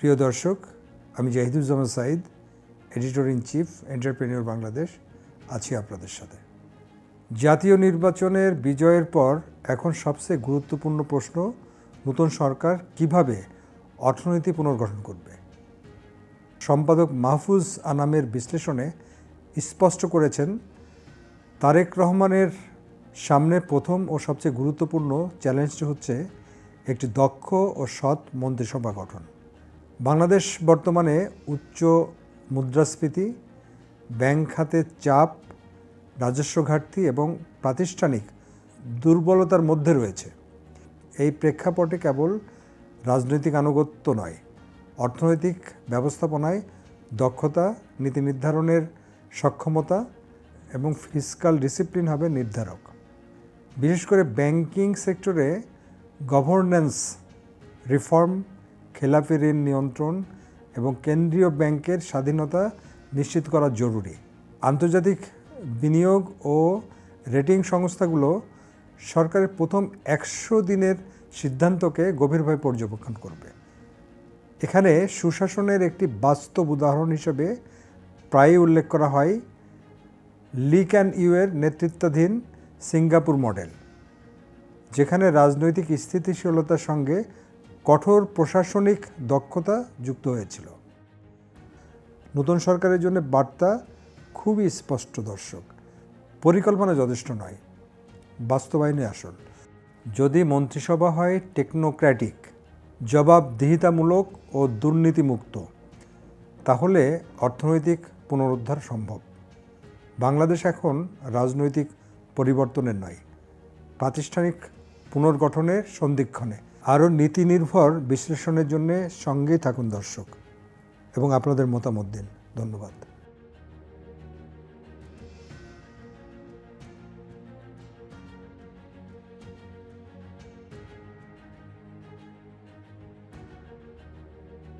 প্রিয় দর্শক, আমি Zahiduzzaman Sayeed, editor in chief, entrepreneur Bangladesh আছি আপনাদের সাথে। জাতীয় নির্বাচনের বিজয়ের পর এখন সবচেয়ে গুরুত্বপূর্ণ প্রশ্ন, নতুন সরকার কিভাবে অর্থনীতি পুনর্গঠন করবে। সম্পাদক মাহফুজ আনামের বিশ্লেষণে স্পষ্ট করেছেন, তারেক রহমানের সামনে প্রথম ও সবচেয়ে গুরুত্বপূর্ণ চ্যালেঞ্জটি হচ্ছে একটি দক্ষ ও সৎ মন্ত্রিসভা গঠন। বাংলাদেশ বর্তমানে উচ্চ মুদ্রাস্ফীতি, ব্যাংক খাতের চাপ, রাজস্ব ঘাটতি এবং প্রাতিষ্ঠানিক দুর্বলতার মধ্যে রয়েছে। এই প্রেক্ষাপটে কেবল রাজনৈতিক আনুগত্য নয়, অর্থনৈতিক ব্যবস্থাপনায় দক্ষতা, নীতি নির্ধারণের সক্ষমতা এবং ফিসকাল ডিসিপ্লিন হবে নির্ধারক। বিশেষ করে ব্যাংকিং সেক্টরে গভর্নেন্স রিফর্ম, খেলাপি ঋণ নিয়ন্ত্রণ এবং কেন্দ্রীয় ব্যাংকের স্বাধীনতা নিশ্চিত করা জরুরি। আন্তর্জাতিক বিনিয়োগ ও রেটিং সংস্থাগুলো সরকারের প্রথম 100 দিনের সিদ্ধান্তকে গভীরভাবে পর্যবেক্ষণ করবে। এখানে সুশাসনের একটি বাস্তব উদাহরণ হিসেবে প্রায়ই উল্লেখ করা হয় লি ক্যান ইউয়ের নেতৃত্বাধীন সিঙ্গাপুর মডেল, যেখানে রাজনৈতিক স্থিতিশীলতার সঙ্গে কঠোর প্রশাসনিক দক্ষতা যুক্ত হয়েছিল। নতুন সরকারের জন্য বার্তা খুবই স্পষ্ট দর্শক, পরিকল্পনা যথেষ্ট নয়, বাস্তবায়নে আসল। যদি মন্ত্রিসভা হয় টেকনোক্র্যাটিক, জবাবদিহিতামূলক ও দুর্নীতিমুক্ত, তাহলে অর্থনৈতিক পুনরুদ্ধার সম্ভব। বাংলাদেশ এখন রাজনৈতিক পরিবর্তনের নয়, প্রাতিষ্ঠানিক পুনর্গঠনের সন্ধিক্ষণে। আরও নীতি নির্ভর বিশ্লেষণের জন্য সঙ্গেই থাকুন দর্শক, এবং আপনাদের মতামত দিন। ধন্যবাদ।